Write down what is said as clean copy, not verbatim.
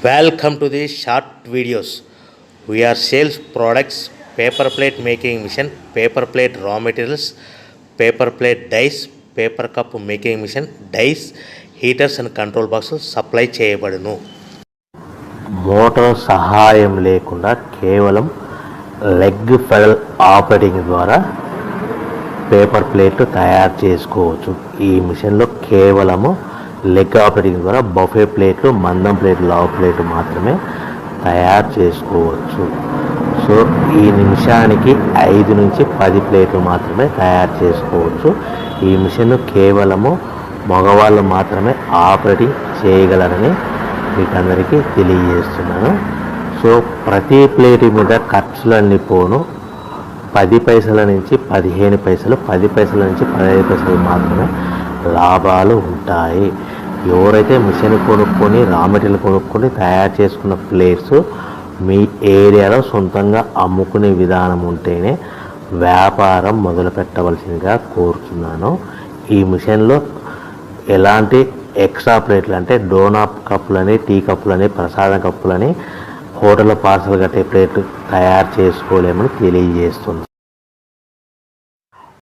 Welcome to the short videos. We are sales products, paper plate making machine, paper plate raw materials, paper plate dies, paper cup making machine, dies, heaters and control boxes supply చేయబడును. Motor సహాయం లేకుండా కేవలం leg pedal operating ద్వారా paper plate తయారు చేసుకోవచ్చు. ఈ మిషన్లో కేవలము లెగ్ ఆపరేటింగ్ ద్వారా బఫే ప్లేట్లు, మందం ప్లేట్లు, లావు ప్లేట్లు మాత్రమే తయారు చేసుకోవచ్చు. సో ఈ నిమిషానికి 5 నుంచి 10 ప్లేట్లు మాత్రమే తయారు చేసుకోవచ్చు. ఈ మిషన్ కేవలము మగవాళ్ళు మాత్రమే ఆపరేటింగ్ చేయగలరని మీకు అందరికీ తెలియజేస్తున్నాను. సో ప్రతి ప్లేట్ మీద ఖర్చులన్నీ పోను 10 పైసల నుంచి 15 పైసలు, 10 పైసల నుంచి 15 పైసలు మాత్రమే లాభాలు ఉంటాయి. ఎవరైతే మిషన్ కొనుక్కొని రా మెటీరియల్ కొనుక్కొని తయారు చేసుకున్న ప్లేట్స్ మీ ఏరియాలో సొంతంగా అమ్ముకునే విధానం ఉంటేనే వ్యాపారం మొదలు పెట్టవలసిందిగా కోరుతున్నాను. ఈ మిషన్లో ఎలాంటి ఎక్స్ట్రా ప్లేట్లు అంటే డోనాప్ కప్పులని, టీ కప్పులని, ప్రసాదం కప్పులని, హోటల్లో పార్సల్ కట్టే ప్లేట్లు తయారు చేసుకోలేమని తెలియజేస్తుంది.